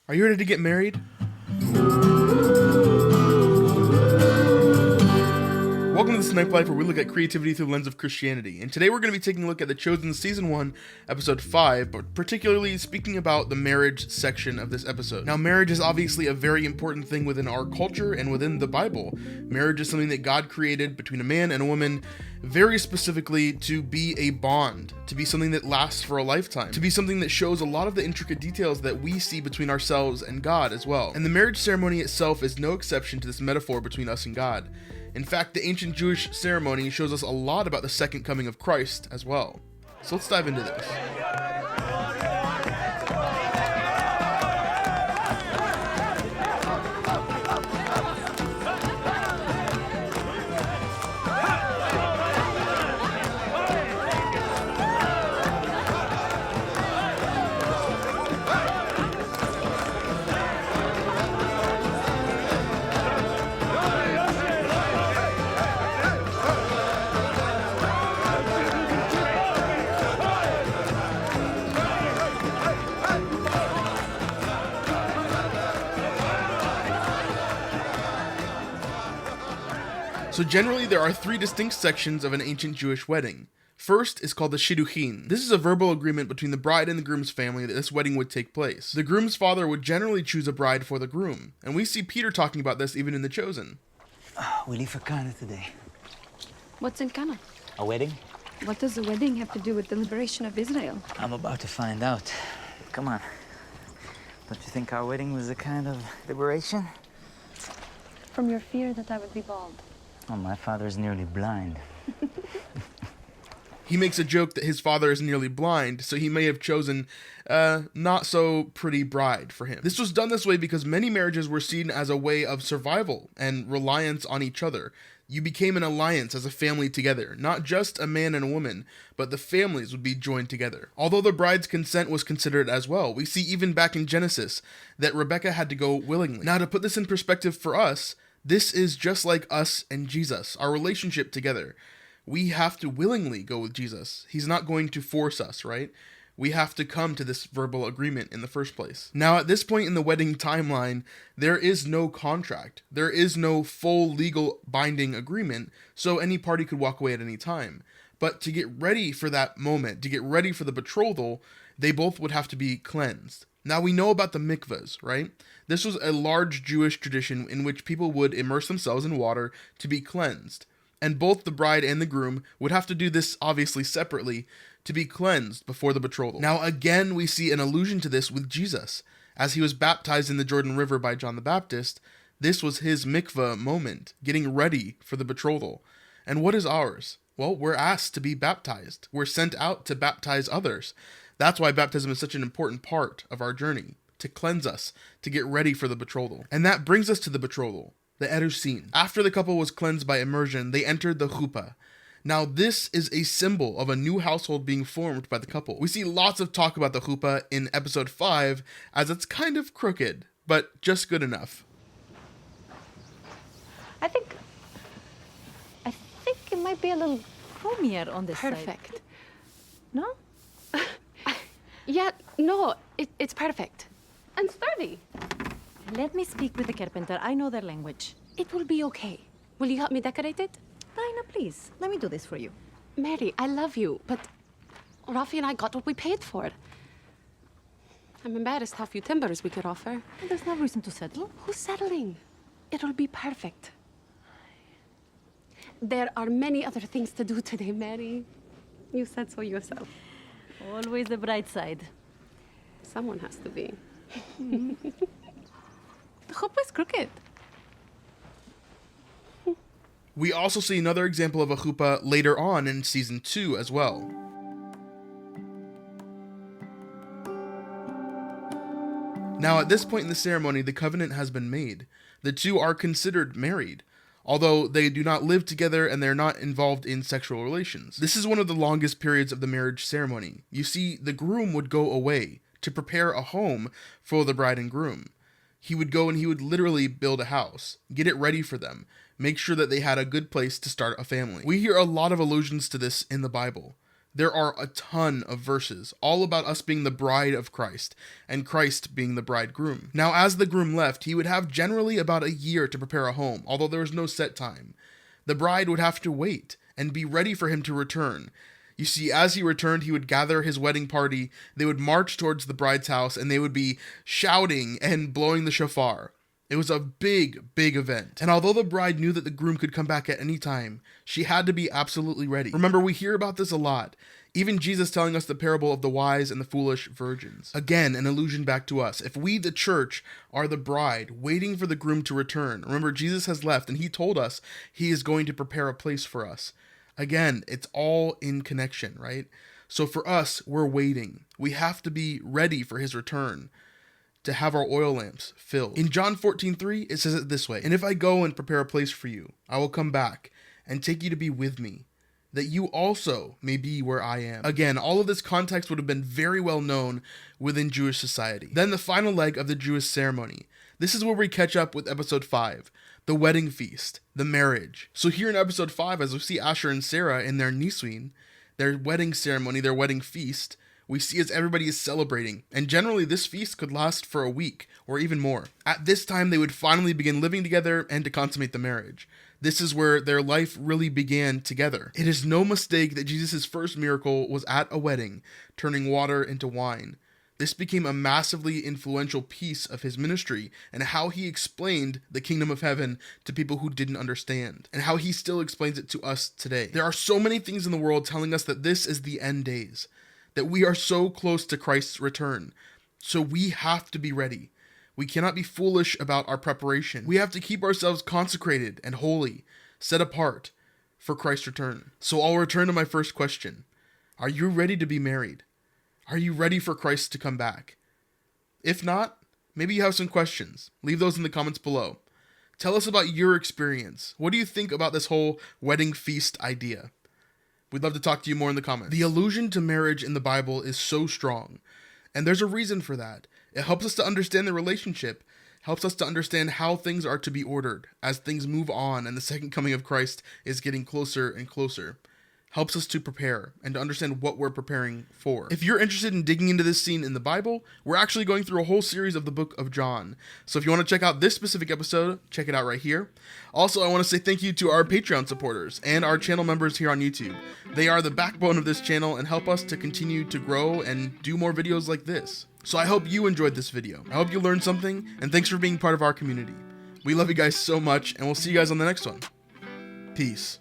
Are you ready to get married? Welcome to the Snipe Life, where we look at creativity through the lens of Christianity. And today we're going to be taking a look at The Chosen Season 1, Episode 5, but particularly speaking about the marriage section of this episode. Now, marriage is obviously a very important thing within our culture and within the Bible. Marriage is something that God created between a man and a woman, very specifically to be a bond, to be something that lasts for a lifetime, to be something that shows a lot of the intricate details that we see between ourselves and God as well. And the marriage ceremony itself is no exception to this metaphor between us and God. In fact, the ancient Jewish ceremony shows us a lot about the second coming of Christ as well. So let's dive into this. So generally, there are three distinct sections of an ancient Jewish wedding. First is called the shidduchin. This is a verbal agreement between the bride and the groom's family that this wedding would take place. The groom's father would generally choose a bride for the groom, and we see Peter talking about this even in The Chosen. We leave for Cana today. What's in Cana? A wedding? What does the wedding have to do with the liberation of Israel? I'm about to find out. Come on. Don't you think our wedding was a kind of liberation? From your fear that I would be bald. Oh, my father's nearly blind. He makes a joke that his father is nearly blind, so he may have chosen not so pretty bride for him. This was done this way because many marriages were seen as a way of survival and reliance on each other. You became an alliance as a family together, not just a man and a woman, but the families would be joined together. Although the bride's consent was considered as well, we see even back in Genesis that Rebecca had to go willingly. Now, to put this in perspective for us, this is just like us and Jesus, our relationship together. We have to willingly go with Jesus. He's not going to force us, right? We have to come to this verbal agreement in the first place. Now, at this point in the wedding timeline, there is no contract. There is no full legal binding agreement, so any party could walk away at any time. But to get ready for that moment, to get ready for the betrothal, they both would have to be cleansed. Now, we know about the mikvahs, right? This was a large Jewish tradition in which people would immerse themselves in water to be cleansed. And both the bride and the groom would have to do this obviously separately to be cleansed before the betrothal. Now, again, we see an allusion to this with Jesus. As he was baptized in the Jordan River by John the Baptist, this was his mikvah moment, getting ready for the betrothal. And what is ours? Well, we're asked to be baptized. We're sent out to baptize others. That's why baptism is such an important part of our journey, to cleanse us, to get ready for the betrothal. And that brings us to the betrothal, the erusin. After the couple was cleansed by immersion, they entered the chuppah. Now, this is a symbol of a new household being formed by the couple. We see lots of talk about the chuppah in episode 5, as it's kind of crooked, but just good enough. I think it might be a little roomier on this side. Perfect. No? Yeah, no, it's perfect. And sturdy. Let me speak with the carpenter. I know their language. It will be okay. Will you help me decorate it? Dinah, please. Let me do this for you. Mary, I love you, but Rafi and I got what we paid for. I'm embarrassed how few timbers we could offer. There's no reason to settle. Who's settling? It'll be perfect. There are many other things to do today, Mary. You said so yourself. Always the bright side. Someone has to be. The chuppah is crooked. We also see another example of a chuppah later on in season 2 as well. Now, at this point in the ceremony, the covenant has been made. The two are considered married, although they do not live together and they're not involved in sexual relations. This is one of the longest periods of the marriage ceremony. You see, the groom would go away to prepare a home for the bride and groom. He would go and he would literally build a house, get it ready for them, make sure that they had a good place to start a family. We hear a lot of allusions to this in the Bible. There are a ton of verses all about us being the bride of Christ and Christ being the bridegroom. Now, as the groom left, he would have generally about a year to prepare a home, although there was no set time. The bride would have to wait and be ready for him to return. You see, as he returned, he would gather his wedding party, they would march towards the bride's house, and they would be shouting and blowing the shofar. It was a big, big event. And although the bride knew that the groom could come back at any time, she had to be absolutely ready. Remember, we hear about this a lot. Even Jesus telling us the parable of the wise and the foolish virgins. Again, an allusion back to us. If we, the church, are the bride, waiting for the groom to return, remember, Jesus has left, and he told us he is going to prepare a place for us. Again, it's all in connection, right? So for us, we're waiting. We have to be ready for his return, to have our oil lamps filled. In John 14:3, it says it this way, "And if I go and prepare a place for you, I will come back and take you to be with me, that you also may be where I am." Again, all of this context would have been very well known within Jewish society. Then the final leg of the Jewish ceremony. This is where we catch up with episode 5, the wedding feast, the marriage. So here in episode 5, as we see Asher and Sarah in their nisuin, their wedding ceremony, their wedding feast, we see as everybody is celebrating, and generally this feast could last for a week or even more. At this time, they would finally begin living together and to consummate the marriage. This is where their life really began together. It is no mistake that Jesus' first miracle was at a wedding, turning water into wine. This became a massively influential piece of his ministry and how he explained the kingdom of heaven to people who didn't understand, and how he still explains it to us today. There are so many things in the world telling us that this is the end days, that we are so close to Christ's return. So we have to be ready. We cannot be foolish about our preparation. We have to keep ourselves consecrated and holy, set apart for Christ's return. So I'll return to my first question. Are you ready to be married? Are you ready for Christ to come back? If not, maybe you have some questions. Leave those in the comments below. Tell us about your experience. What do you think about this whole wedding feast idea? We'd love to talk to you more in the comments. The allusion to marriage in the Bible is so strong, and there's a reason for that. It helps us to understand the relationship, helps us to understand how things are to be ordered as things move on and the second coming of Christ is getting closer and closer. Helps us to prepare and to understand what we're preparing for. If you're interested in digging into this scene in the Bible, we're actually going through a whole series of the book of John. So if you want to check out this specific episode, check it out right here. Also, I want to say thank you to our Patreon supporters and our channel members here on YouTube. They are the backbone of this channel and help us to continue to grow and do more videos like this. So I hope you enjoyed this video. I hope you learned something, and thanks for being part of our community. We love you guys so much, and we'll see you guys on the next one. Peace.